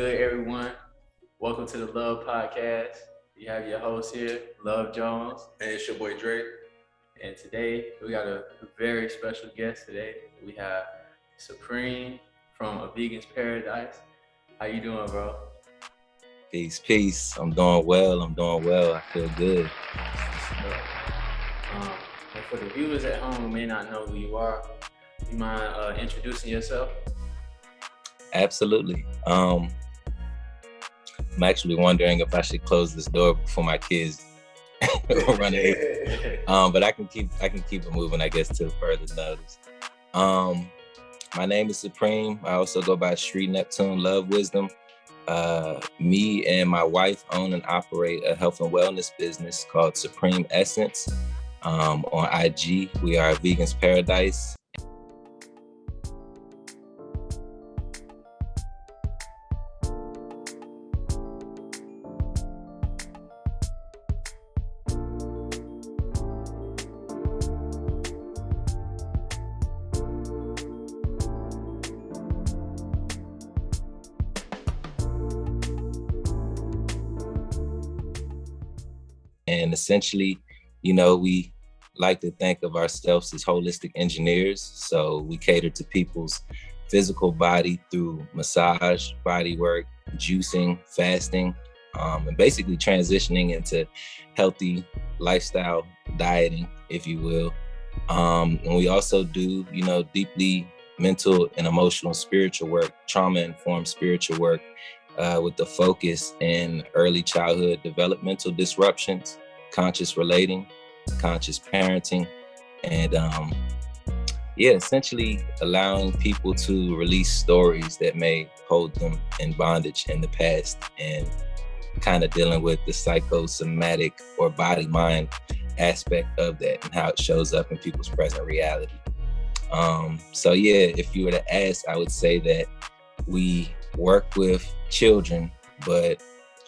good, everyone? Welcome to the L.U.V podcast. You have your host here, L.U.V Jones. And it's your boy Drake. And today, we got a very special guest today. We have Supreme from AVegansParadise. How you doing, bro? Peace. I'm doing well. I feel good. And for the viewers at home who may not know who you are, you mind introducing yourself? Absolutely. I'm actually wondering if I should close this door before my kids run in. But I can keep it moving, I guess, till further notice. My name is Supreme. I also go by Sri Neptune Love Wisdom. Me and my wife own and operate a health and wellness business called Supreme Essence. On IG, we are AVegansParadise. And essentially, we like to think of ourselves as holistic engineers. So we cater to people's physical body through massage, body work, juicing, fasting, and basically transitioning into healthy lifestyle dieting, if you will. And we also do, deeply mental and emotional spiritual work, trauma-informed spiritual work, with the focus in early childhood developmental disruptions, conscious relating, conscious parenting, and essentially allowing people to release stories that may hold them in bondage in the past, and kind of dealing with the psychosomatic or body-mind aspect of that and how it shows up in people's present reality. If you were to ask, I would say that we work with children, but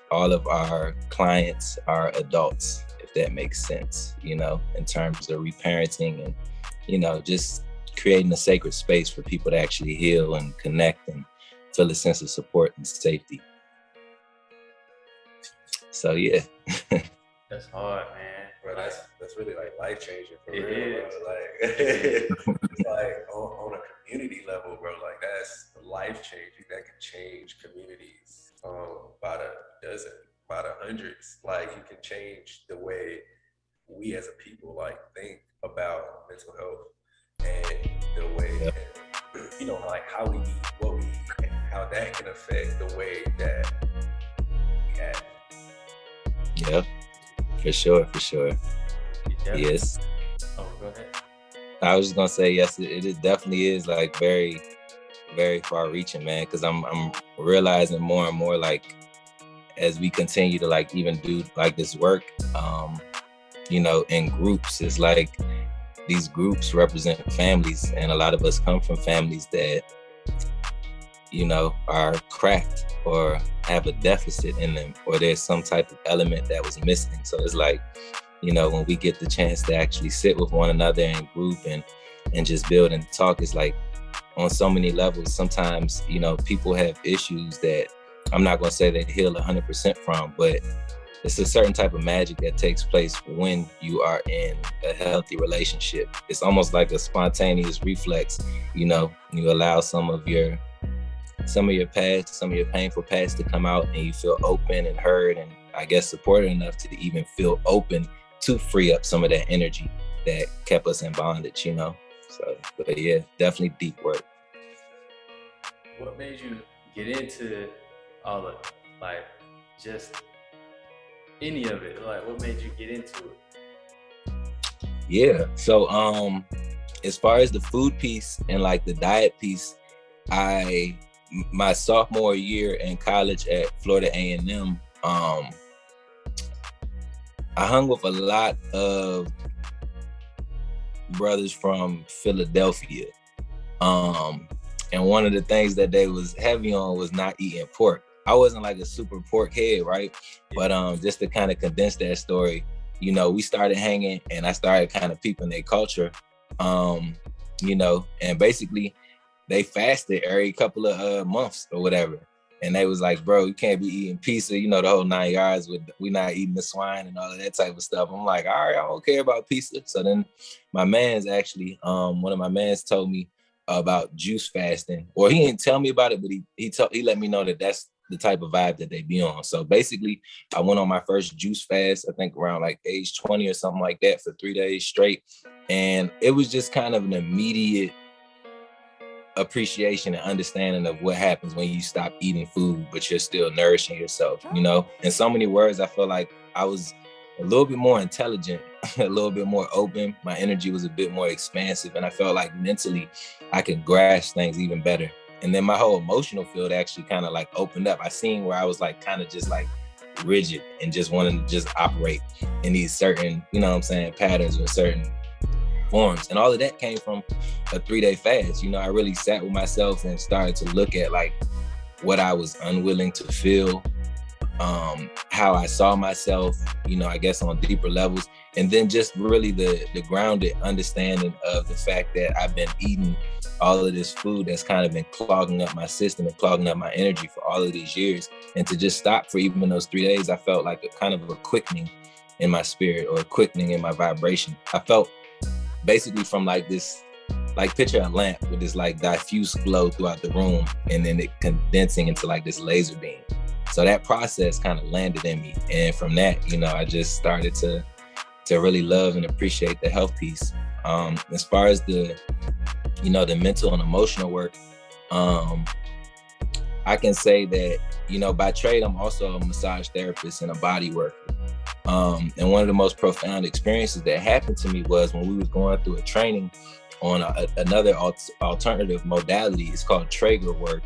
all of our clients are adults, if that makes sense, in terms of reparenting and, just creating a sacred space for people to actually heal and connect and feel a sense of support and safety. So, yeah. That's hard, man. Bro, that's really like life changing for It real, is. bro. Like it's like on a community level, bro. Like that's life changing. That can change communities by the dozen, by the hundreds. Like you can change the way we as a people like think about mental health and the way that, like how we eat, what we eat, and how that can affect the way that we act. Yeah. For sure. Yes. Oh, go ahead. I was just gonna say yes. It definitely is like very, very far-reaching, man. Because I'm realizing more and more, like as we continue to like even do like this work, in groups, it's like these groups represent families, and a lot of us come from families that, are cracked or have a deficit in them, or there's some type of element that was missing. So it's like, when we get the chance to actually sit with one another in group and just build and talk, it's like on so many levels. Sometimes, people have issues that I'm not going to say they heal 100% from, but it's a certain type of magic that takes place when you are in a healthy relationship. It's almost like a spontaneous reflex, you allow some of your past, some of your painful past to come out, and you feel open and heard, and I guess supported enough to even feel open to free up some of that energy that kept us in bondage, So, but yeah, definitely deep work. What made you get into all of like just any of it? Like what made you get into it? Yeah. So as far as the food piece and like the diet piece, my sophomore year in college at Florida A&M, I hung with a lot of brothers from Philadelphia. And one of the things that they was heavy on was not eating pork. I wasn't like a super pork head, right? But just to kind of condense that story, we started hanging, and I started kind of peeping their culture, and basically they fasted every couple of months or whatever. And they was like, bro, you can't be eating pizza, you know, the whole 9 yards with we not eating the swine and all of that type of stuff. I'm like, all right, I don't care about pizza. So then my man's actually, one of my mans told me about juice fasting, or he didn't tell me about it, but he let me know that that's the type of vibe that they be on. So basically I went on my first juice fast, I think around like age 20 or something like that, for 3 days straight. And it was just kind of an immediate appreciation and understanding of what happens when you stop eating food, but you're still nourishing yourself, you know? In so many words, I feel like I was a little bit more intelligent, a little bit more open. My energy was a bit more expansive, and I felt like mentally I could grasp things even better. And then my whole emotional field actually kind of like opened up. I seen where I was like kind of just like rigid and just wanting to just operate in these certain, you know what I'm saying, patterns or certain forms. And all of that came from a 3-day fast. You know, I really sat with myself and started to look at like what I was unwilling to feel, how I saw myself, you know, I guess on deeper levels. And then just really the grounded understanding of the fact that I've been eating all of this food that's kind of been clogging up my system and clogging up my energy for all of these years. And to just stop for even those 3 days, I felt like a kind of a quickening in my spirit, or a quickening in my vibration. I felt basically from like this, like picture a lamp with this like diffuse glow throughout the room, and then it condensing into like this laser beam. So that process kind of landed in me. And from that, you know, I just started to really love and appreciate the health piece. As far as the, you know, the mental and emotional work, I can say that, you know, by trade, I'm also a massage therapist and a body worker. And one of the most profound experiences that happened to me was when we was going through a training on another alternative modality. It's called Traeger work.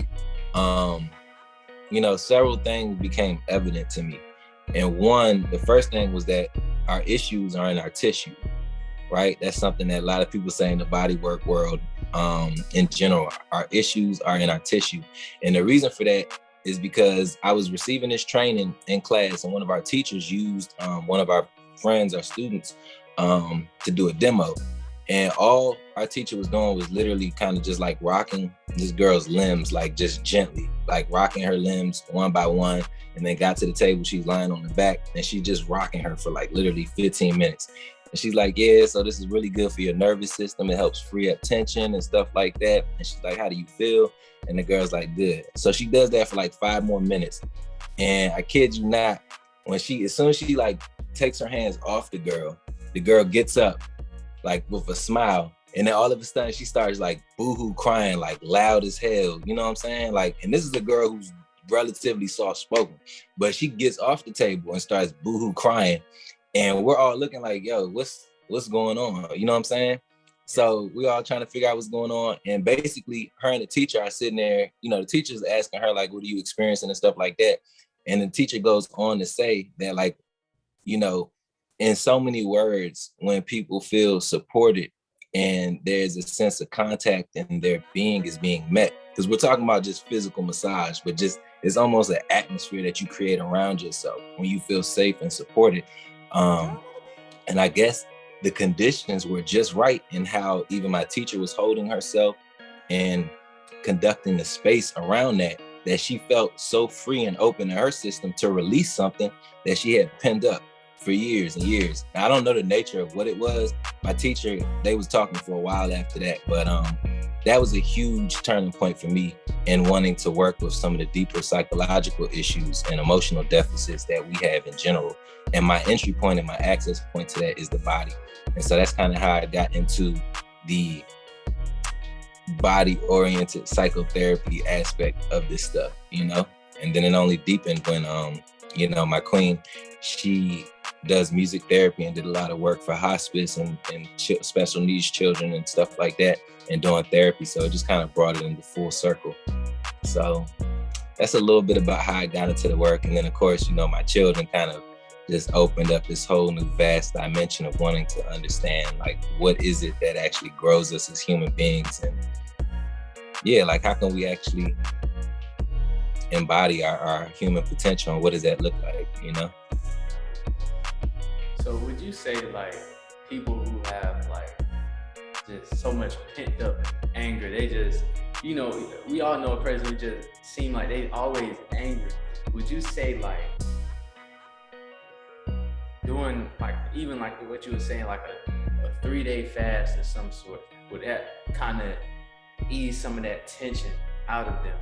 You know, several things became evident to me. And one, the first thing was that our issues are in our tissue, right? That's something that a lot of people say in the body work world, in general. Our issues are in our tissue. And the reason for that is because I was receiving this training in class, and one of our teachers used one of our friends, our students, to do a demo. And all our teacher was doing was literally kind of just like rocking this girl's limbs, like just gently, like rocking her limbs one by one. And then got to the table, she's lying on the back, and she's just rocking her for like literally 15 minutes. And she's like, yeah, so this is really good for your nervous system. It helps free up tension and stuff like that. And she's like, how do you feel? And the girl's like, good. So she does that for like 5 more minutes. And I kid you not, as soon as she like takes her hands off the girl gets up like with a smile. And then all of a sudden she starts like boohoo crying, like loud as hell. You know what I'm saying? Like, and this is a girl who's relatively soft spoken, but she gets off the table and starts boohoo crying. And we're all looking like, yo, what's going on? You know what I'm saying? So we all trying to figure out what's going on. And basically her and the teacher are sitting there, you know, the teacher's asking her like, what are you experiencing and stuff like that. And the teacher goes on to say that, like, you know, in so many words, when people feel supported and there's a sense of contact and their being is being met, because we're talking about just physical massage, but just it's almost an atmosphere that you create around yourself when you feel safe and supported. And I guess the conditions were just right in how even my teacher was holding herself and conducting the space around that she felt so free and open in her system to release something that she had pinned up for years and years. Now, I don't know the nature of what it was. My teacher, they was talking for a while after that, but that was a huge turning point for me in wanting to work with some of the deeper psychological issues and emotional deficits that we have in general. And my entry point and my access point to that is the body. And so that's kind of how I got into the body-oriented psychotherapy aspect of this stuff, you know? And then it only deepened when, you know, my queen, she does music therapy and did a lot of work for hospice and special needs children and stuff like that, and doing therapy. So it just kind of brought it into full circle. So that's a little bit about how I got into the work. And then of course, you know, my children kind of just opened up this whole new vast dimension of wanting to understand, like, what is it that actually grows us as human beings? And yeah, like, how can we actually embody our human potential, and what does that look like, you know? So would you say, like, people who have like just so much pent up anger, they just you know, we all know a person who just seem like they always angry. Would you say like doing like even like what you were saying, like a 3-day fast of some sort, would that kind of ease some of that tension out of them?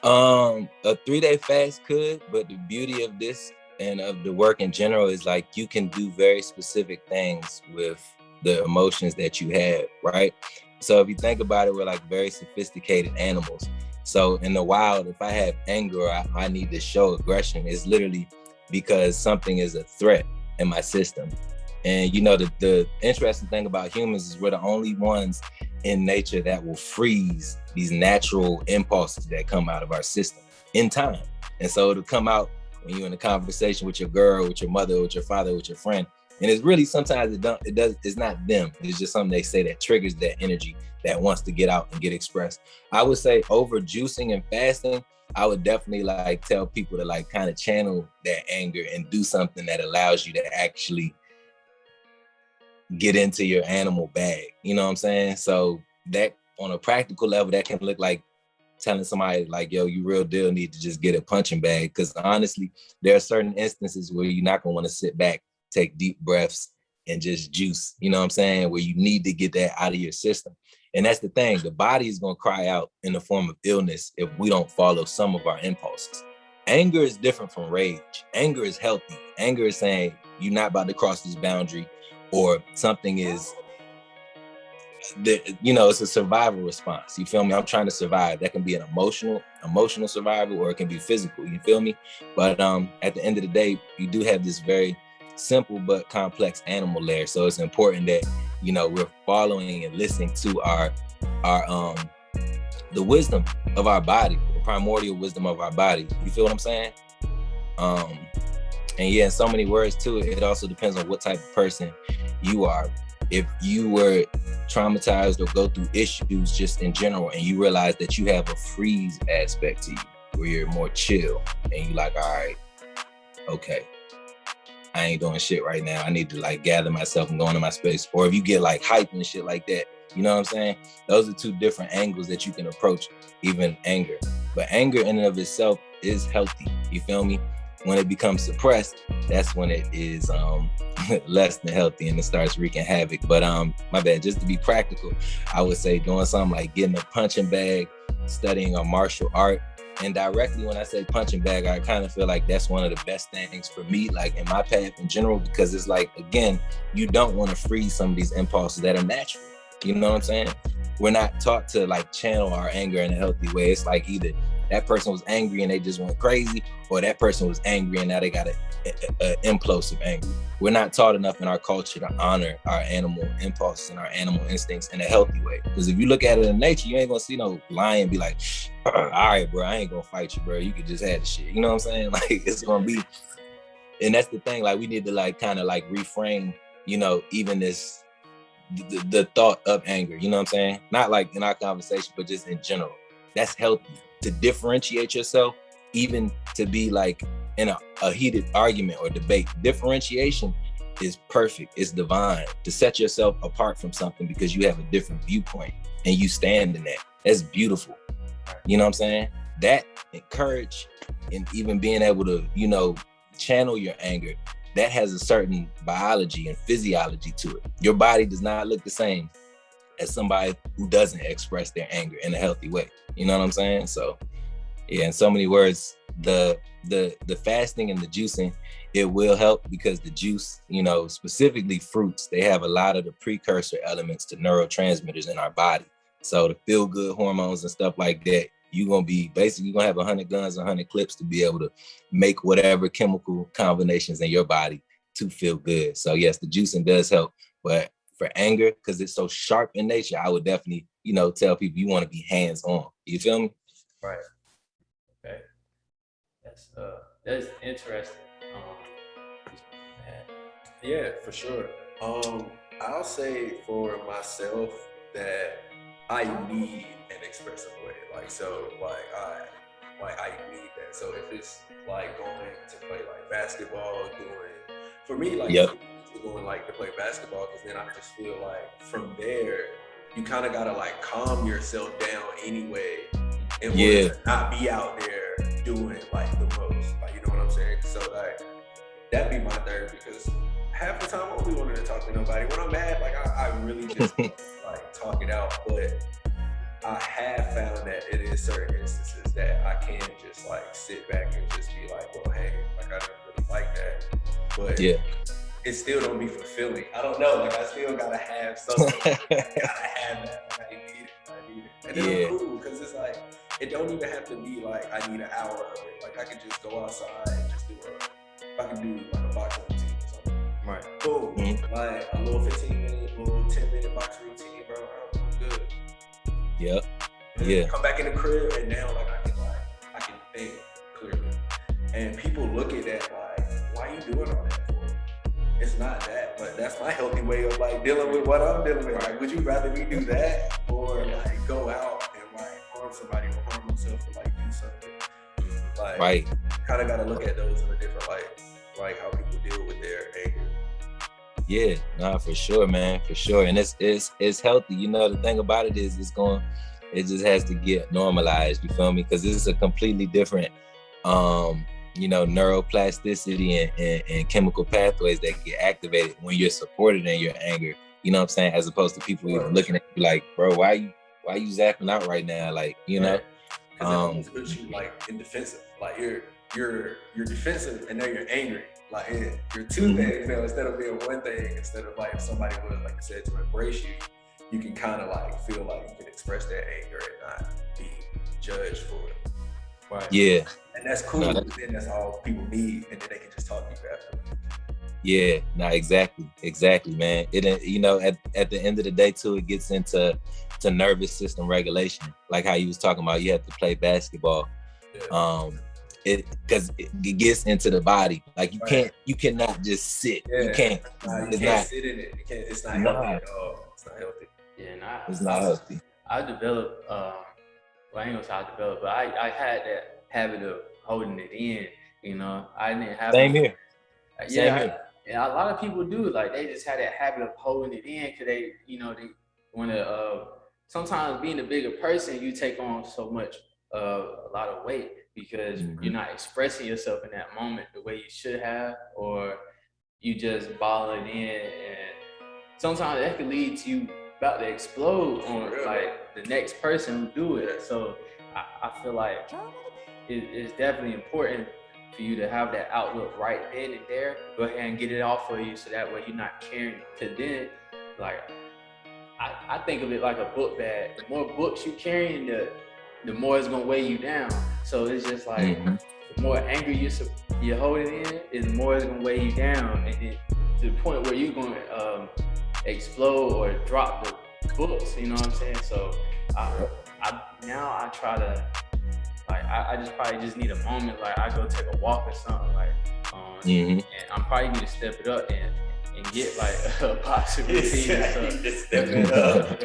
A 3-day fast could, but the beauty of this and of the work in general is like you can do very specific things with the emotions that you have, right? So if you think about it, we're like very sophisticated animals. So in the wild, if I have anger or I need to show aggression, it's literally because something is a threat in my system. And you know, the interesting thing about humans is we're the only ones in nature that will freeze these natural impulses that come out of our system in time. And so it'll come out when you're in a conversation with your girl, with your mother, with your father, with your friend. And it's really sometimes it's not them. It's just something they say that triggers that energy that wants to get out and get expressed. I would say over juicing and fasting, I would definitely like tell people to like kind of channel that anger and do something that allows you to actually get into your animal bag. You know what I'm saying? So that on a practical level, that can look like telling somebody like, yo, you real deal need to just get a punching bag. Because honestly, there are certain instances where you're not gonna want to sit back, take deep breaths and just juice, you know what I'm saying? Where you need to get that out of your system. And that's the thing, the body is gonna cry out in the form of illness if we don't follow some of our impulses. Anger is different from rage. Anger is healthy. Anger is saying, you're not about to cross this boundary, or something is, you know, it's a survival response. You feel me? I'm trying to survive. That can be an emotional survival, or it can be physical. You feel me? But at the end of the day, you do have this very simple but complex animal layer. So it's important that, you know, we're following and listening to our the wisdom of our body, the primordial wisdom of our body. You feel what I'm saying? And yeah, in so many words too, it also depends on what type of person you are. If you were traumatized or go through issues just in general, and you realize that you have a freeze aspect to you, where you're more chill and you like, all right, okay, I ain't doing shit right now. I need to like gather myself and go into my space. Or if you get like hype and shit like that, you know what I'm saying? Those are two different angles that you can approach even anger. But anger in and of itself is healthy. You feel me? When it becomes suppressed, that's when it is less than healthy and it starts wreaking havoc. But my bad, just to be practical, I would say doing something like getting a punching bag, studying a martial art. And directly when I say punching bag, I kind of feel like that's one of the best things for me, like in my path in general, because it's like, again, you don't want to freeze some of these impulses that are natural. You know what I'm saying? We're not taught to like channel our anger in a healthy way. It's like either that person was angry and they just went crazy, or that person was angry and now they got an implosive anger. We're not taught enough in our culture to honor our animal impulses and our animal instincts in a healthy way. Because if you look at it in nature, you ain't gonna see no lion be like, all right, bro, I ain't gonna fight you, bro. You could just have the shit. You know what I'm saying? Like, it's gonna be, and that's the thing, like we need to like kind of like reframe, you know, even this, the thought of anger, you know what I'm saying? Not like in our conversation, but just in general. That's healthy to differentiate yourself, even to be like in a heated argument or debate. Differentiation is perfect, it's divine, to set yourself apart from something because you have a different viewpoint and you stand in that. That's beautiful. You know what I'm saying? That and courage and even being able to, you know, channel your anger, that has a certain biology and physiology to it. Your body does not look the same as somebody who doesn't express their anger in a healthy way. You know what I'm saying? So yeah, in so many words, the fasting and the juicing, it will help because the juice, you know, specifically fruits, they have a lot of the precursor elements to neurotransmitters in our body. So the feel good hormones and stuff like that, you're gonna be basically gonna have 100 guns, 100 clips to be able to make whatever chemical combinations in your body to feel good. So yes, the juicing does help, but for anger, because it's so sharp in nature, I would definitely, you know, tell people you want to be hands-on. You feel me? Right. Okay. That's interesting. Yeah, for sure. I'll say for myself that I need an expressive way. Like so, I need that. So if it's like going to play like basketball, for me like Yep. going like to play basketball, because then I just feel like from there you kind of gotta like calm yourself down anyway in order to not be out there doing like the most. Like, you know what I'm saying? So like that'd be my therapy, because half the time I don't be wanting to talk to nobody. When I'm mad, like I really just like talk it out. But I have found that it is certain instances that I can just like sit back and just be like, well, hey, like I didn't really like that. But it still don't be fulfilling. I don't know, like I still gotta have something. I gotta have that. Like, I need it. And then I'm cool, because it's like, it don't even have to be like I need an hour of it. Like I could just go outside and just do if I can do like a boxing routine or something. Right. Boom. Like a little 15-minute, little 10-minute boxing routine, bro. I'm good. Yep. And come back in the crib, and now like I can think clearly. And people look at that like, why you doing all that for? It's not that, but that's my healthy way of like dealing with what I'm dealing with. Like, would you rather me do that or like go out and like harm somebody or harm myself or like do something? Like, kind of got to look at those in a different light, like how people deal with their anger. Yeah, nah, for sure, man, for sure. And it's healthy. You know, the thing about it is it just has to get normalized, you feel me? Because this is a completely different, you know, neuroplasticity and chemical pathways that get activated when you're supported in your anger, you know what I'm saying? As opposed to people even looking at you like, bro, why you zapping out right now? Like, you know? Because it almost puts you like in defensive. Like you're defensive and now you're angry. Like you're two things now instead of being one thing. Instead of like if somebody was, like I said, to embrace you, you can kind of like feel like you can express that anger and not be judged for it. Right. Yeah. And that's cool. Then that's all people need, and then they can just talk to you after. Yeah, nah, exactly, man. It, you know, at the end of the day too, it gets into nervous system regulation. Like how you was talking about, you have to play basketball. Because it gets into the body. Like you cannot just sit. You can't. You can't sit in it. It's not healthy at all. It's not healthy. Yeah, and it's not healthy. I developed, well, I ain't gonna say I developed, but I had that habit of holding it in. You know, I didn't have. Same here. And a lot of people do. Like they just had that habit of holding it in because they, you know, they want to. Sometimes being a bigger person, you take on so much, a lot of weight because you're not expressing yourself in that moment the way you should have, or you just ball it in, and sometimes that could lead to you about to explode on like the next person who do it. So I feel like it's definitely important for you to have that outlook right then and there. Go ahead and get it off for you so that way you're not carrying it. Cause then, like, I think of it like a book bag. The more books you carrying, the more it's gonna weigh you down. So it's just like the more anger you're holding in, is the more it's gonna weigh you down, and then to the point where you're gonna explode or drop the books. You know what I'm saying? So I try to. Like I just probably just need a moment. Like I go take a walk or something. Like, and I'm probably need to step it up and get like a boxing routine or something. Just step it up.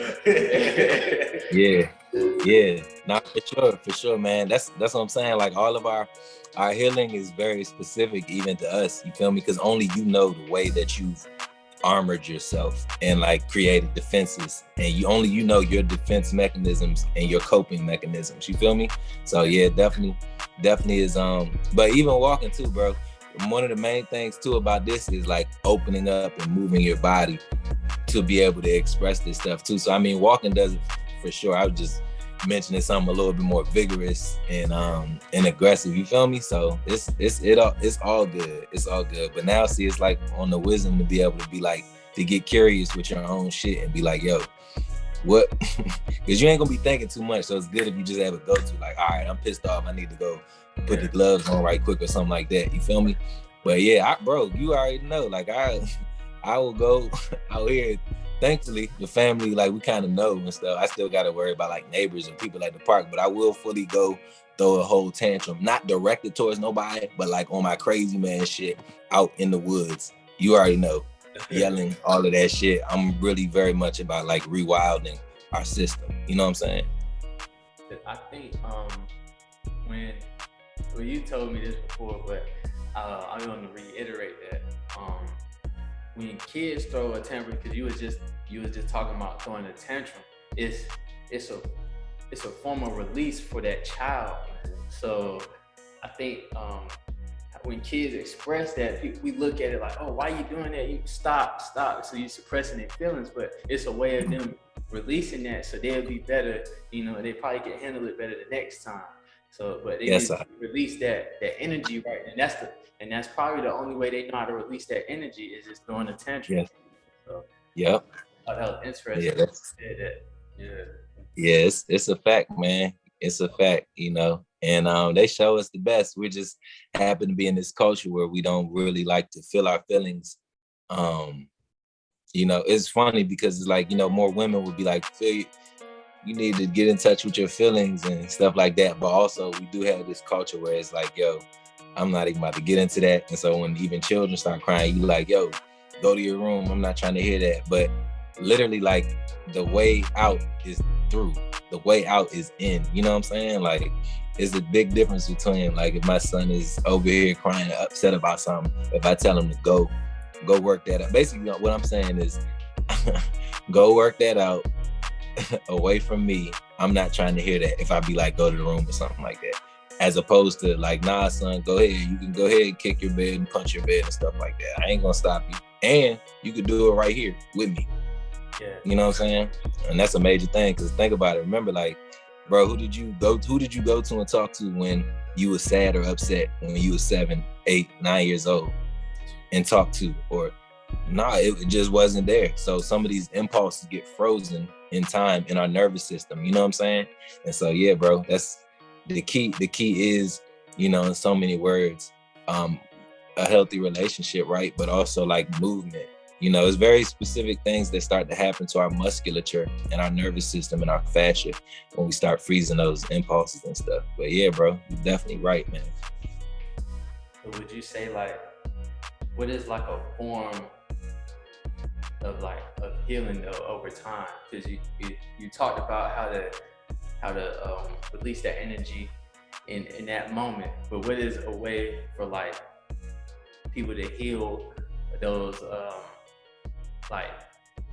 Yeah. Not for sure, man. That's what I'm saying. Like all of our healing is very specific, even to us. You feel me? Because only you know the way that you've armored yourself and like created defenses, and you know your defense mechanisms and your coping mechanisms. You feel me? So yeah, definitely is but even walking too, bro, one of the main things too about this is like opening up and moving your body to be able to express this stuff too. So I mean, walking does it for sure. I was just mentioning something a little bit more vigorous and aggressive. You feel me? So it's all good. It's all good. But now see, it's like on the wisdom to be able to be like, to get curious with your own shit and be like, yo, what? Because you ain't gonna be thinking too much. So it's good if you just have a go-to, like, all right, I'm pissed off, I need to go put the gloves on right quick or something like that. You feel me? But yeah, bro, you already know, like I will go out here. Thankfully, the family, like we kind of know and stuff. I still got to worry about like neighbors and people at the park, but I will fully go throw a whole tantrum, not directed towards nobody, but like on my crazy man shit out in the woods. You already know, yelling, all of that shit. I'm really very much about like rewilding our system. You know what I'm saying? I think when you told me this before, but I'm going to reiterate that. When kids throw a tantrum, because you was just talking about throwing a tantrum. it's a it's a form of release for that child. So I think when kids express that, we look at it like, oh, why are you doing that? You stop. So you're suppressing their feelings, but it's a way of them releasing that, so they'll be better. You know, they probably can handle it better the next time. So, but they Yes, need to release that energy, right? And that's probably the only way they know how to release that energy is just throwing a tantrum. yes, So yep, I thought that was yeah, interesting. that's Yeah. yeah, it's a fact, man. It's a fact, you know. And they show us the best. We just happen to be in this culture where we don't really like to feel our feelings. Um, you know, it's funny because it's like, you know, more women would be like, feel you need to get in touch with your feelings and stuff like that. But also we do have this culture where it's like, yo, I'm not even about to get into that. And so when even children start crying, you like, yo, go to your room. I'm not trying to hear that. But literally, like, the way out is through. The way out is in. You know what I'm saying? Like, it's a big difference between, like, if my son is over here crying, upset about something, if I tell him to go work that out. Basically, what I'm saying is go work that out away from me. I'm not trying to hear that if I be like, go to the room or something like that. As opposed to like, nah, son, go ahead. You can go ahead and kick your bed and punch your bed and stuff like that. I ain't gonna stop you. And you could do it right here with me. Yeah. You know what I'm saying? And that's a major thing, because think about it. Remember, like, bro, who did you go to and talk to when you were sad or upset when you were 7, 8, 9 years old and talk to? Or nah, it just wasn't there. So some of these impulses get frozen in time in our nervous system. You know what I'm saying? And so, yeah, bro, that's the key. The key is, you know, in so many words, a healthy relationship, right? But also like movement. You know, it's very specific things that start to happen to our musculature and our nervous system and our fascia when we start freezing those impulses and stuff. But yeah, bro, you're definitely right, man. So would you say, like, what is like a form of healing though over time? Because you talked about how to release that energy in that moment, but what is a way for like people to heal those like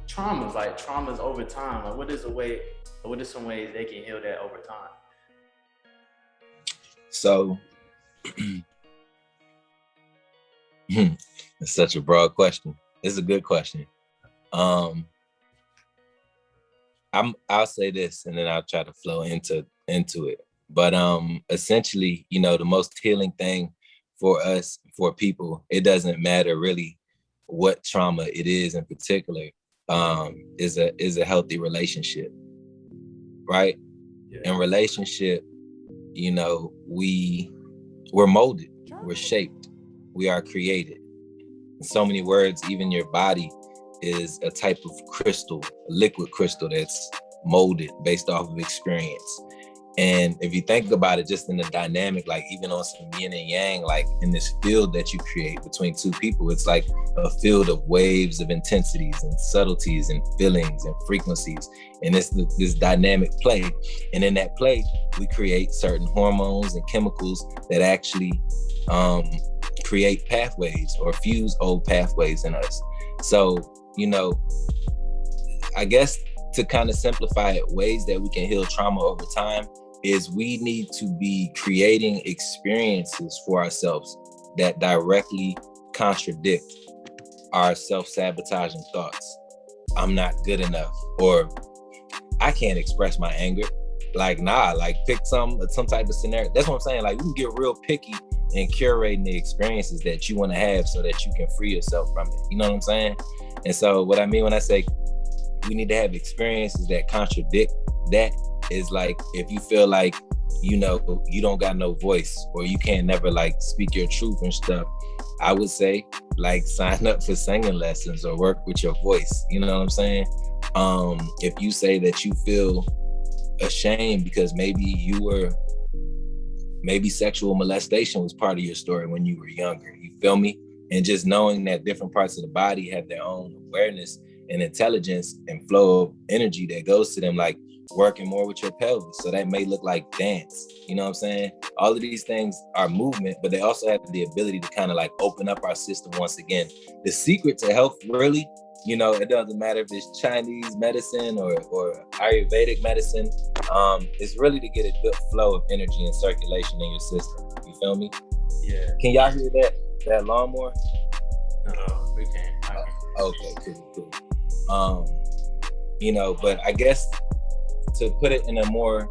traumas over time? Like, what is a way, or what are some ways they can heal that over time? So it's such a broad question. It's a good question. I'll say this and then I'll try to flow into it. But essentially, you know, the most healing thing for us, for people, it doesn't matter really what trauma it is in particular, is a healthy relationship, right? Yeah. In relationship, you know, we're molded, we're shaped, we are created. In so many words, even your body is a type of crystal, a liquid crystal that's molded based off of experience. And if you think about it, just in the dynamic, like even on some yin and yang, like in this field that you create between two people, it's like a field of waves of intensities and subtleties and feelings and frequencies. And it's this dynamic play. And in that play, we create certain hormones and chemicals that actually create pathways or fuse old pathways in us. So, you know, I guess to kind of simplify it, ways that we can heal trauma over time is we need to be creating experiences for ourselves that directly contradict our self-sabotaging thoughts. I'm not good enough, or I can't express my anger. Like, nah, like pick some type of scenario. That's what I'm saying. Like, we can get real picky in curating the experiences that you want to have so that you can free yourself from it. You know what I'm saying? And so what I mean when I say we need to have experiences that contradict that is like, if you feel like, you know, you don't got no voice or you can't never like speak your truth and stuff, I would say like sign up for singing lessons or work with your voice. You know what I'm saying? If you say that you feel ashamed because maybe sexual molestation was part of your story when you were younger, you feel me? And just knowing that different parts of the body have their own awareness and intelligence and flow of energy that goes to them, like working more with your pelvis. So that may look like dance, you know what I'm saying? All of these things are movement, but they also have the ability to kind of like open up our system once again. The secret to health really it doesn't matter if it's Chinese medicine or Ayurvedic medicine. It's really to get a good flow of energy and circulation in your system. You feel me? Yeah. Can y'all hear that lawnmower? No, we can't. Okay, cool. But I guess to put it in a more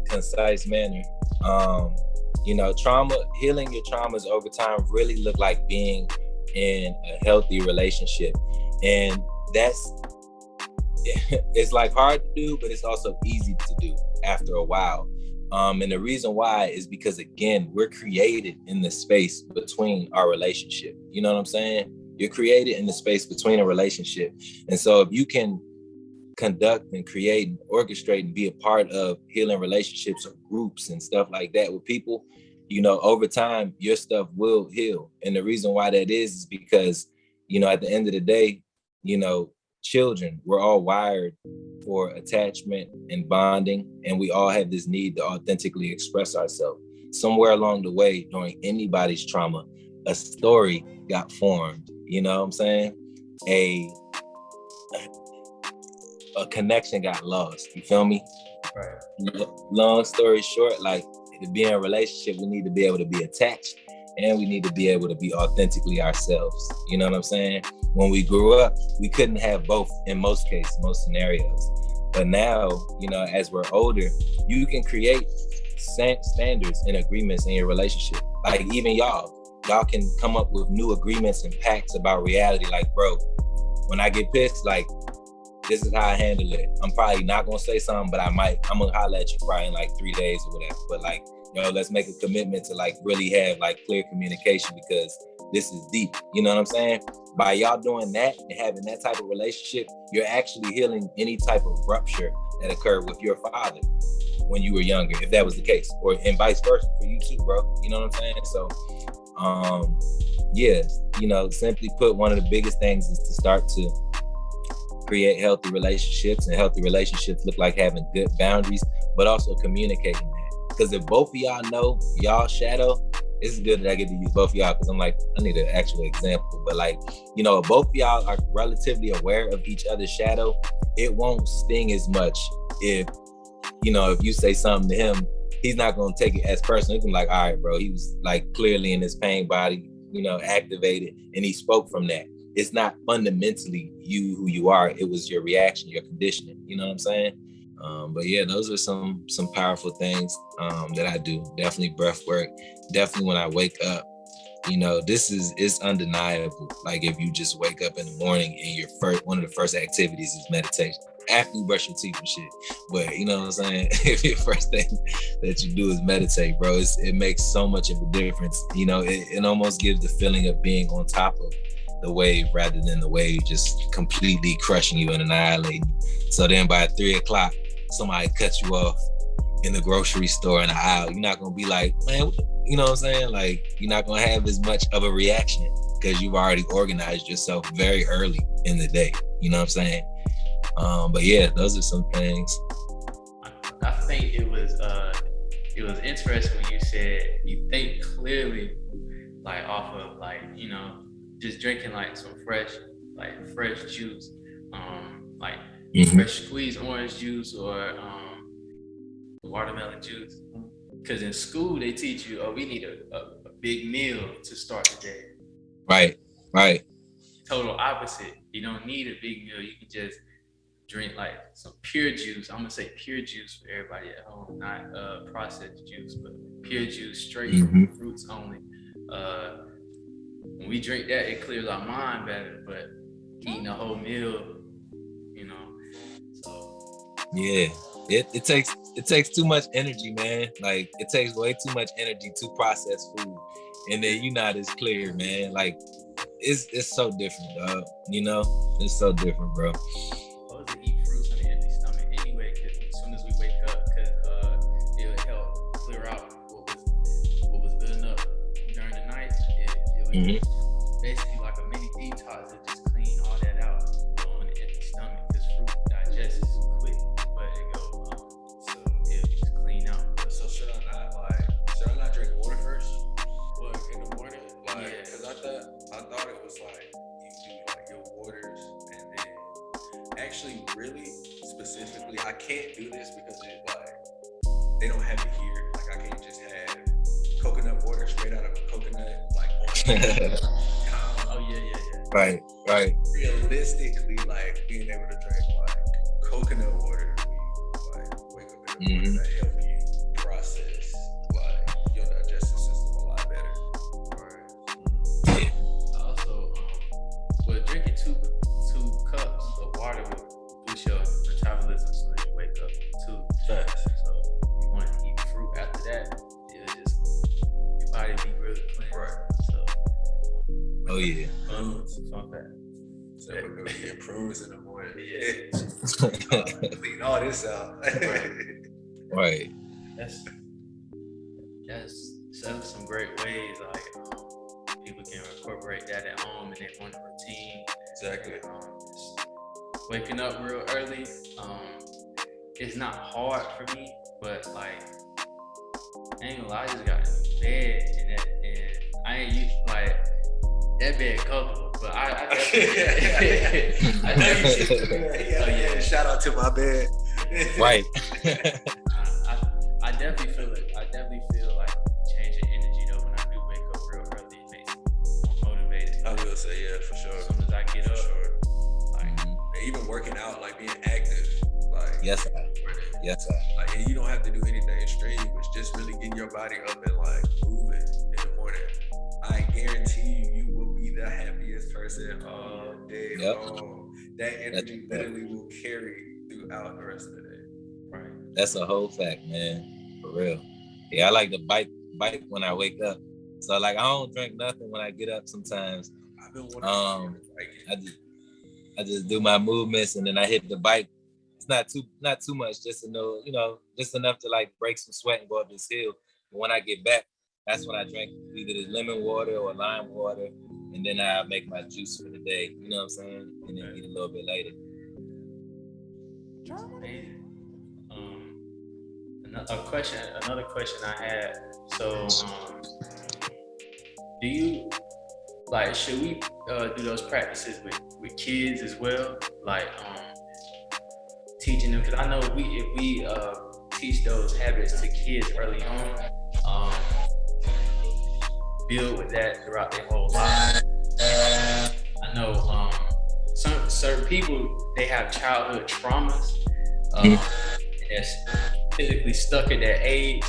concise manner, healing your traumas over time really look like being in a healthy relationship. And it's like hard to do, but it's also easy to do after a while. And the reason why is because, again, we're created in the space between our relationship. You know what I'm saying? You're created in the space between a relationship. And so if you can conduct and create and orchestrate and be a part of healing relationships or groups and stuff like that with people, over time, your stuff will heal. And the reason why that is because, at the end of the day, children, we're all wired for attachment and bonding, and we all have this need to authentically express ourselves. Somewhere along the way, during anybody's trauma, a story got formed. You know what I'm saying? A connection got lost. You feel me? Right. Long story short, like, to be in a relationship, we need to be able to be attached, and we need to be able to be authentically ourselves. You know what I'm saying? When we grew up, we couldn't have both in most cases, most scenarios. But now, as we're older, you can create standards and agreements in your relationship. Like, even y'all can come up with new agreements and pacts about reality. Like, bro, when I get pissed, like, this is how I handle it. I'm probably not gonna say something, but I'm gonna holler at you probably in like 3 days or whatever. But like, let's make a commitment to like really have like clear communication, because this is deep. You know what I'm saying? By y'all doing that and having that type of relationship, you're actually healing any type of rupture that occurred with your father when you were younger, if that was the case, and vice versa for you too, bro. You know what I'm saying? So, simply put, one of the biggest things is to start to create healthy relationships, and healthy relationships look like having good boundaries, but also communicating that. Because if both of y'all know y'all shadow, it's good that I get to use both of y'all, because I'm like, I need an actual example. But like, if both of y'all are relatively aware of each other's shadow, it won't sting as much if you say something to him, he's not going to take it as personal. He can be like, all right, bro, he was like clearly in his pain body, activated, and he spoke from that. It's not fundamentally you who you are. It was your reaction, your conditioning. You know what I'm saying? But yeah, those are some powerful things that I do. Definitely breath work. Definitely when I wake up, it's undeniable. Like, if you just wake up in the morning and one of the first activities is meditation. After you brush your teeth and shit. But you know what I'm saying? If your first thing that you do is meditate, bro, it makes so much of a difference. It almost gives the feeling of being on top of the wave rather than the wave just completely crushing you and annihilating you. So then by 3 o'clock, somebody cuts you off in the grocery store in the aisle. You're not gonna be like, man, you know what I'm saying? Like, you're not gonna have as much of a reaction because you've already organized yourself very early in the day. You know what I'm saying? But yeah, those are some things. I think it was interesting when you said you think clearly, like off of like, just drinking like some fresh juice, like fresh squeezed orange juice or watermelon juice. Because in school they teach you, we need a big meal to start the day. Right. Total opposite. You don't need a big meal. You can just drink like some pure juice. I'm gonna say pure juice for everybody at home, not processed juice, but pure juice, straight fruits only. When we drink that, it clears our mind better. But eating a whole meal, so yeah, it takes too much energy, man. Like, it takes way too much energy to process food, and then you're not as clear, man. Like, it's so different, dog. It's so different, bro. To eat fruits on an empty stomach anyway, because as soon as we wake up, because it'll help clear out what was building up during the night. It was basically like a mini detox to just clean all that out on an empty stomach, because fruit digests quick, but it goes so it'll just clean out. So should I not drink water first? Like in the morning? Like, because I thought it was like you actually really specifically, I can't do this because they don't have it here. Like I can't just have coconut water straight out of a coconut, like Oh yeah. Right. realistically, like being able to drink like coconut water when you like wake up in the morning, that help you process like your digestive system a lot better. Right. Also, drinking two cups of water will boost your metabolism so that you wake up too fast. So you want to eat fruit after that, it'll just your body be really clean. Right. So Oh yeah. fun fact. So we're getting prunes in the morning. Yeah. Clean all this out. Right. That's some great ways like people can incorporate that at home in their morning routine. Exactly. Just waking up real early. It's not hard for me, but like I ain't gonna lie, I just got in bed and I ain't used like that bed comfortable, but I know you should. Yeah. Shout out to my bed. Right. I definitely feel it. I definitely feel like change in energy though when I do wake up real early. It makes me more motivated. I will say for sure. As soon as I get up, like even working out, like being active, like Yes, sir. Like and you don't have to do anything strenuous, just really getting your body up and like moving in the morning. I guarantee you will be the happiest person all day long. That energy literally will carry throughout the rest of the day. right. That's a whole fact, man. For real. Yeah, I like to bike when I wake up. So like I don't drink nothing when I get up sometimes. I've been wanting I just do my movements and then I hit the bike. It's not too much, just to know, just enough to like break some sweat and go up this hill. But when I get back, that's when I drink either the lemon water or lime water, and then I make my juice for the day. You know what I'm saying? And then eat a little bit later. Another question I had. So, do you like? Should we do those practices with kids as well? Like teaching them, because I know if we teach those habits to kids early on, build with that throughout their whole life. I know certain people, they have childhood traumas that's physically stuck at that age,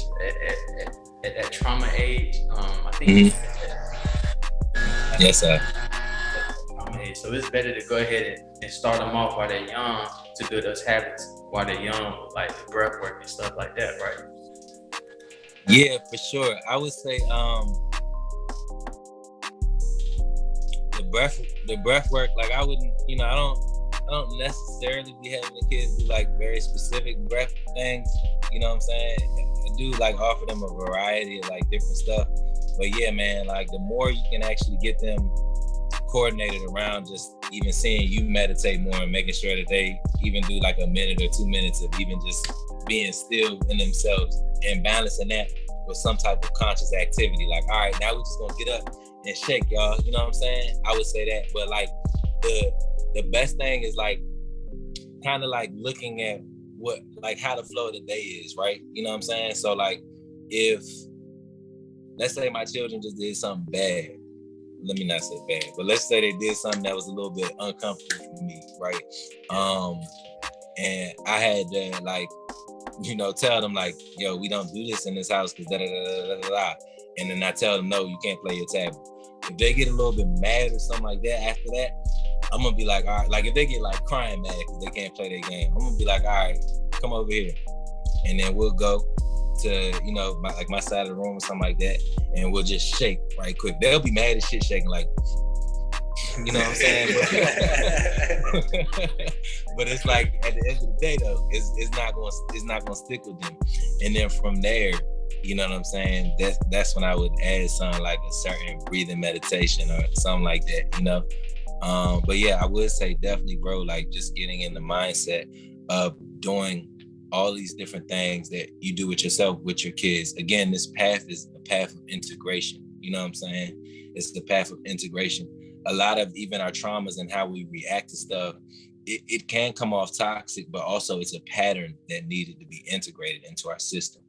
at that trauma age. I think Yes, sir. trauma age. So it's better to go ahead and start them off while they're young to build those habits while they're young, like the breath work and stuff like that, right? Yeah, for sure. I would say the breath work, like I wouldn't, I don't necessarily be having the kids do like very specific breath things, you know what I'm saying? I do like offer them a variety of like different stuff. But yeah, man, like the more you can actually get them coordinated around just even seeing you meditate more and making sure that they even do like a minute or 2 minutes of even just being still in themselves and balancing that with some type of conscious activity. Like, all right, now we're just gonna get up and shake, y'all. You know what I'm saying? I would say that. But like the best thing is like kind of like looking at what, like how the flow of the day is, right? You know what I'm saying? So like if, let's say my children just did something bad, let me not say bad, but let's say they did something that was a little bit uncomfortable for me, right? And I had to like, tell them like, yo, we don't do this in this house because da da da da da da. And then I tell them, no, you can't play your tablet. If they get a little bit mad or something like that after that, I'm gonna be like, all right, like if they get like crying mad because they can't play their game, I'm gonna be like, all right, come over here. And then we'll go to, my side of the room or something like that, and we'll just shake right quick. They'll be mad as shit shaking like, you know what I'm saying? But it's like at the end of the day though, it's not gonna stick with them. And then from there, you know what I'm saying? That's when I would add something like a certain breathing meditation or something like that, But yeah, I would say definitely, bro, like just getting in the mindset of doing all these different things that you do with yourself, with your kids. Again, this path is a path of integration. You know what I'm saying? It's the path of integration a lot of even our traumas and how we react to stuff, it can come off toxic, but also it's a pattern that needed to be integrated into our system.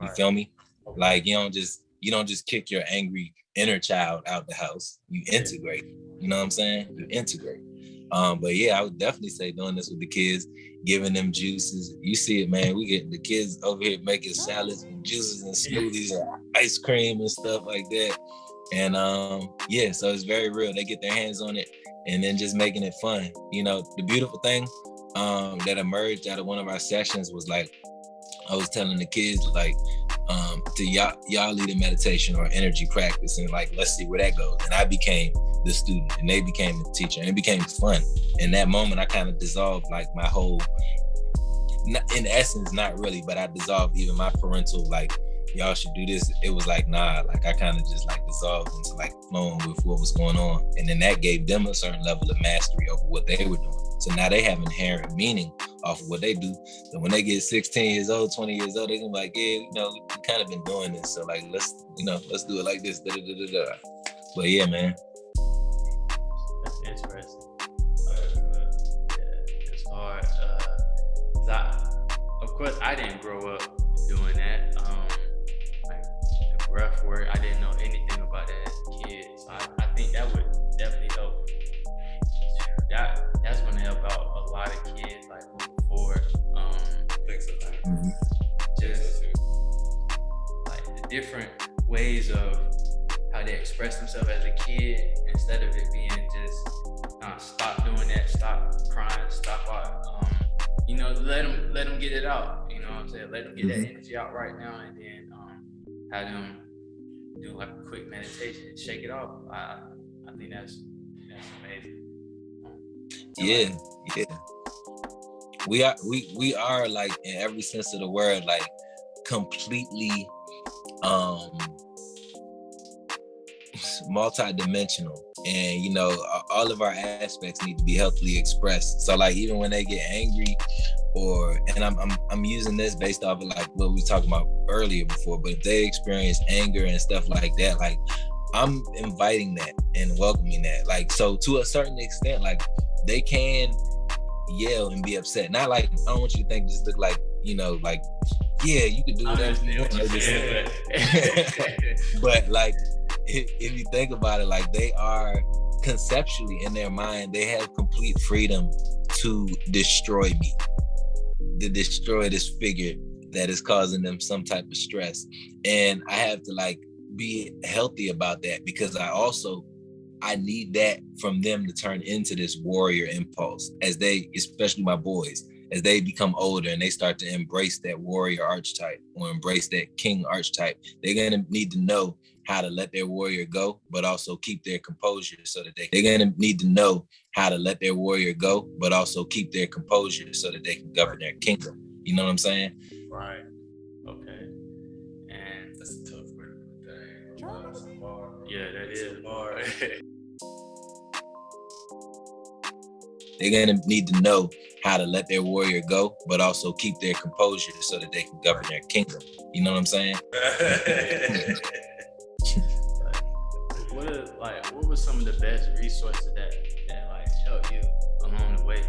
You feel me? Okay. Like you don't just kick your angry inner child out the house. You integrate. You know what I'm saying? You integrate. But yeah, I would definitely say doing this with the kids, giving them juices. You see it, man. We get the kids over here making salads and juices and smoothies and ice cream and stuff like that. And yeah, so it's very real. They get their hands on it and then just making it fun. You know, the beautiful thing that emerged out of one of our sessions was like, I was telling the kids like, to y'all lead a meditation or energy practice and like, let's see where that goes. And I became the student and they became the teacher and it became fun. In that moment, I kind of dissolved like my whole, in essence, not really, but I dissolved even my parental, like, y'all should do this. It was like, nah, like I kind of just like dissolved into like flowing with what was going on. And then that gave them a certain level of mastery over what they were doing. So now they have inherent meaning off of what they do. So when they get 16 years old, 20 years old, they can be like, yeah, you know, we kind of been doing this. So like, let's do it like this. Da, da, da, da, da. But yeah, man. That's interesting. Yeah, it's hard. Of course, I didn't grow up doing that. Like the breath work, I didn't know anything about that as a kid. So I think that would definitely help. That's gonna help out a lot of kids like moving forward. Thanks so much. Mm-hmm. Just like the different ways of how they express themselves as a kid, instead of it being just stop doing that, stop crying, stop you know, let them get it out. You know what I'm saying? Let them get that energy out right now, and then have them do like a quick meditation and shake it off. I think that's amazing. Yeah. We are like in every sense of the word, like completely multi-dimensional, and you know, all of our aspects need to be healthily expressed. So like even when they get angry, and I'm using this based off of like what we talked about earlier before, but if they experience anger and stuff like that, like I'm inviting that and welcoming that. Like, so to a certain extent, like they can yell and be upset. Not like, I don't want you to think just look like, you know, like, yeah, you could do whatever you want. But like, if you think about it, like they are conceptually in their mind, they have complete freedom to destroy me, to destroy this figure that is causing them some type of stress. And I have to like be healthy about that, because I need that from them to turn into this warrior impulse as they, especially my boys, as they become older and they start to embrace that warrior archetype or embrace that king archetype. They're gonna need to know how to let their warrior go, but also keep their composure so that they're gonna need to know how to let their warrior go, but also keep their composure so that they can govern their kingdom. You know what I'm saying? Right. Okay. And That's a tough way to put that. yeah, that is. They're gonna need to know how to let their warrior go, but also keep their composure so that they can govern their kingdom. You know what I'm saying? What were some of the best resources that like helped you along the way?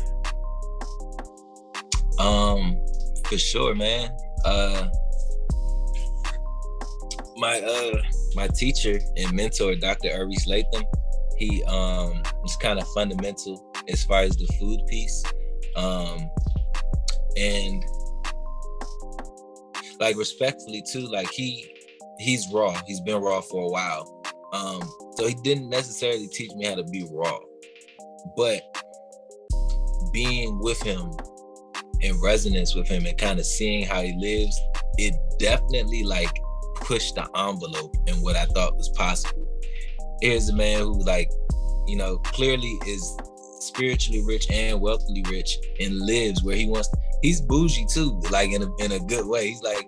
For sure, man. My teacher and mentor, Dr. Urvis Latham, he was kind of fundamental as far as the food piece. And like respectfully too, like he's raw. He's been raw for a while. So he didn't necessarily teach me how to be raw, but being with him in resonance with him and kind of seeing how he lives, it definitely like pushed the envelope in what I thought was possible. Here's a man who like, you know, clearly is spiritually rich and wealthily rich and lives where he wants. He's bougie too, like in a good way. He's like,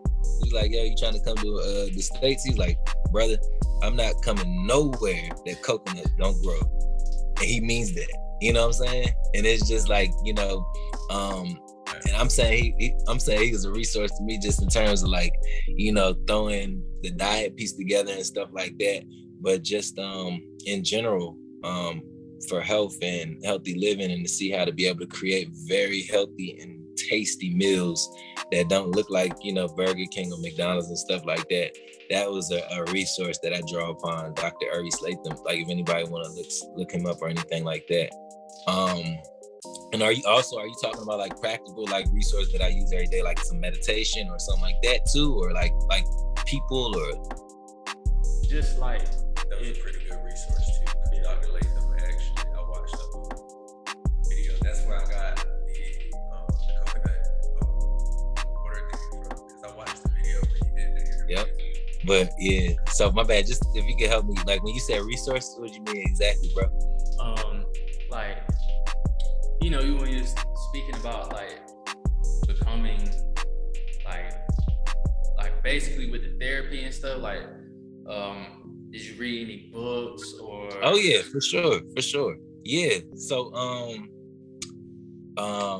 yo, you trying to come to the States? He's like, brother, I'm not coming nowhere that coconuts don't grow. And he means that, you know what I'm saying? And it's just like, you know, and I'm saying he was a resource to me just in terms of like, you know, throwing the diet piece together and stuff like that. But just in general, for health and healthy living, and to see how to be able to create very healthy and tasty meals that don't look like, you know, Burger King or McDonald's and stuff like that. That was a resource that I draw upon, Dr. Uri Latham. Like if anybody want to look him up or anything like that. And are you talking about like practical like resources that I use every day, like some meditation or something like that too, or like people, or just like that was a pretty good resource too. Yeah. Dr. Latham, actually, I watched the video. That's where I got the coconut water came from, because I watched the video when he did the interview. Yep. But yeah, so my bad. Just if you could help me, like when you said resources, what do you mean exactly, bro? Like, you know, when you're speaking about like becoming like basically with the therapy and stuff, like did you read any books or? Oh yeah, for sure. Yeah. So a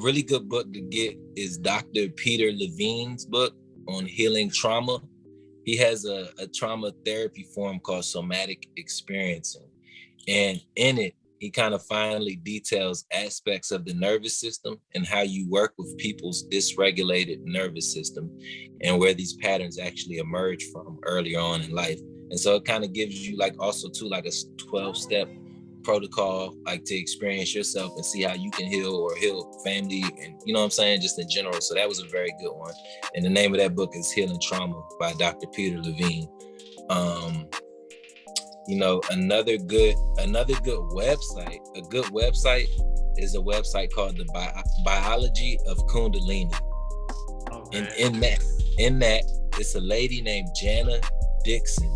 really good book to get is Dr. Peter Levine's book on healing trauma. He has a trauma therapy form called somatic experiencing. And in it, he kind of finally details aspects of the nervous system and how you work with people's dysregulated nervous system and where these patterns actually emerge from earlier on in life. And so it kind of gives you like also too like a 12-step protocol, like to experience yourself and see how you can heal or heal family and, you know what I'm saying, just in general. So that was a very good one. And the name of that book is Healing Trauma by Dr. Peter Levine. You know, another good website, is a website called the Biology of Kundalini. Okay. And in that, it's a lady named Jana Dixon.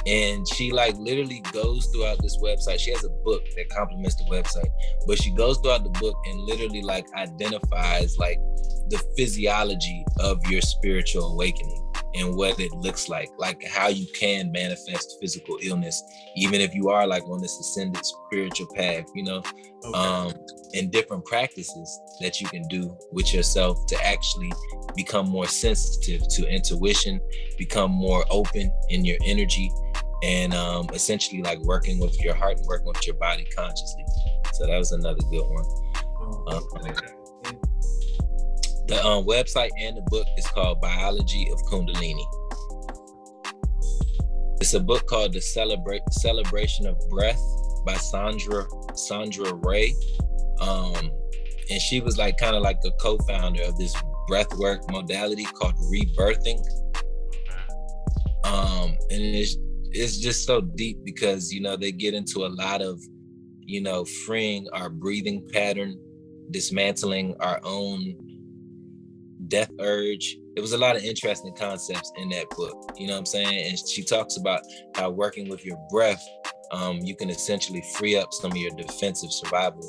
And she like literally goes throughout this website. She has a book that complements the website, but she goes throughout the book and literally like identifies like the physiology of your spiritual awakening and what it looks like how you can manifest physical illness, even if you are like on this ascended spiritual path, you know, and different practices that you can do with yourself to actually become more sensitive to intuition, become more open in your energy, and essentially like working with your heart and working with your body consciously. So that was another good one. The website and the book is called Biology of Kundalini. It's a book called The Celebration of Breath by Sandra Ray. And she was like kind of like the co-founder of this breathwork modality called rebirthing. And it's just so deep because, you know, they get into a lot of, you know, freeing our breathing pattern, dismantling our own death urge. It was a lot of interesting concepts in that book, you know what I'm saying? And she talks about how working with your breath, you can essentially free up some of your defensive survival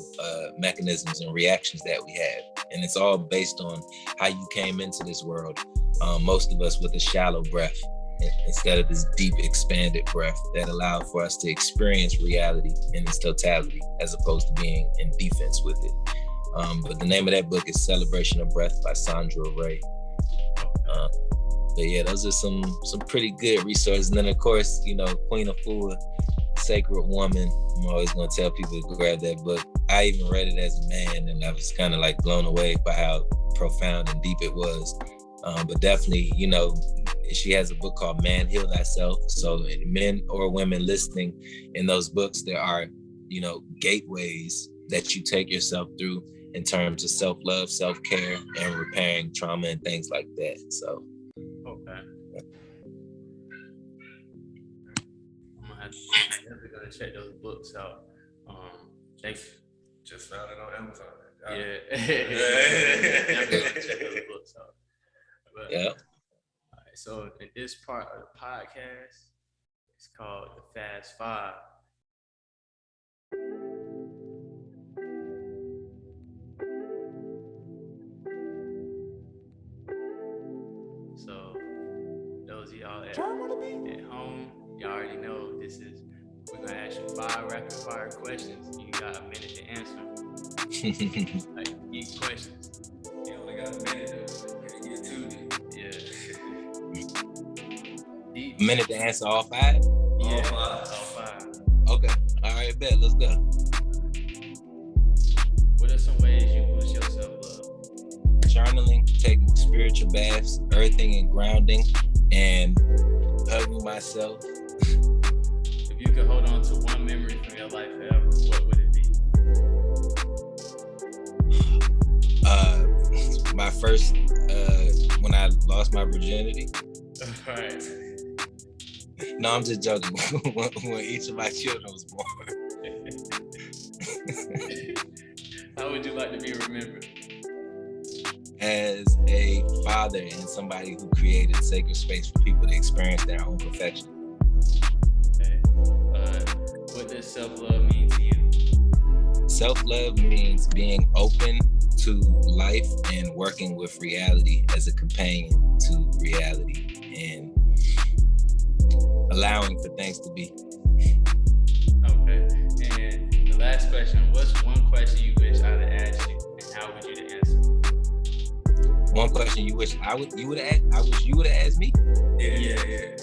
mechanisms and reactions that we have. And it's all based on how you came into this world, most of us with a shallow breath instead of this deep expanded breath that allowed for us to experience reality in its totality as opposed to being in defense with it. But the name of that book is Celebration of Breath by Sandra Ray. But yeah, those are some pretty good resources. And then of course, you know, Queen Afua, Sacred Woman. I'm always gonna tell people to grab that book. I even read it as a man and I was kind of like blown away by how profound and deep it was. But definitely, you know, she has a book called Man Heal Thyself. So men or women listening, in those books, there are, you know, gateways that you take yourself through in terms of self-love, self-care, and repairing trauma and things like that. So, okay. I'm definitely gonna check those books out. Thanks. Just found it on Amazon. Yeah. Definitely gonna check those books out. But, yeah. All right. So in this part of the podcast, it's called the Fast Five. So those of y'all at home, y'all already know we're gonna ask you 5 rapid fire questions. You got a minute to answer. Like each questions. You only got a minute to get to it. Yeah. A minute to answer all 5? Yeah, all 5. Okay. All right, bet. go. What are some ways you boost your self-love? Journaling, taking spiritual baths, earthing and grounding, and hugging myself. If you could hold on to one memory from your life forever, what would it be? My first, when I lost my virginity. Right. No, I'm just joking. when each of my children was born. How would you like to be remembered? As a father and somebody who created sacred space for people to experience their own perfection. Okay. What does self-love mean to you? Self-love means being open to life and working with reality as a companion to reality and allowing for things to be. Okay. And the last question, what's one question you wish I'd have asked you, and how would you answer? One question you wish you would have asked me? Yeah.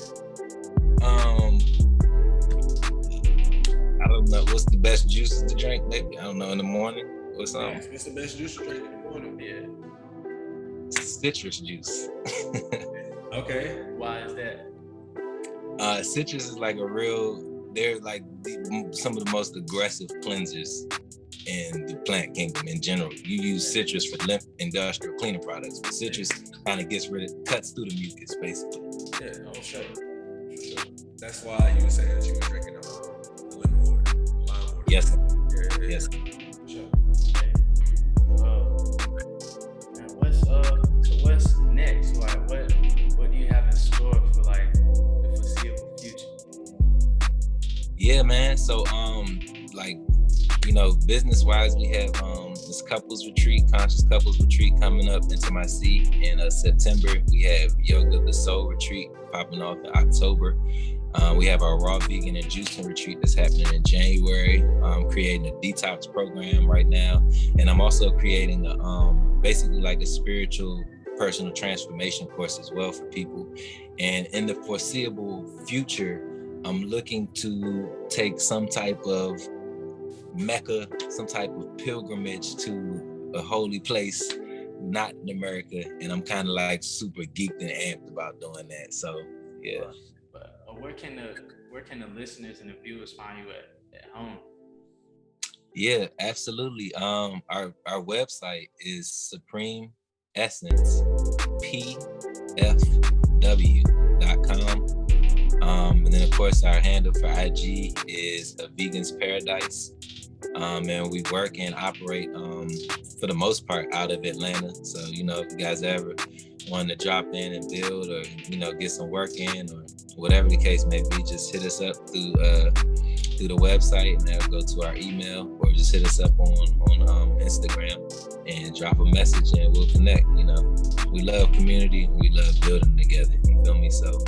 I don't know. What's the best juices to drink? Maybe, I don't know, in the morning or something. What's the best juice to drink in the morning? Yeah. Citrus juice. Okay. Why is that? Citrus is like they're like some of the most aggressive cleansers in the plant kingdom in general. You use citrus for industrial cleaning products, but citrus kind of cuts through the mucus, basically. Yeah, for sure. That's why you were saying that you were drinking the lemon water, lime water. Yes. Yeah. Yes. For sure. Okay. And what's next? Like, what do you have in store for like the foreseeable future? Yeah, man. So, business-wise, we have this conscious couples retreat coming up into my seat in September. We have Yoga the Soul retreat popping off in October. We have our raw vegan and juicing retreat that's happening in January. I'm creating a detox program right now, and I'm also creating basically like a spiritual personal transformation course as well for people. And in the foreseeable future, I'm looking to take some type of Mecca, some type of pilgrimage to a holy place, not in America. And I'm kind of like super geeked and amped about doing that. So, yeah. But where can the listeners and the viewers find you at home? Yeah, absolutely. Our website is Supreme Essence pfw.com. And then of course our handle for IG is AVegansParadise. And we work and operate for the most part out of Atlanta. So, if you guys ever want to drop in and build or, get some work in or whatever the case may be, just hit us up through the website and that'll go to our email, or just hit us up on Instagram and drop a message and we'll connect. We love community, we love building together. You feel me? So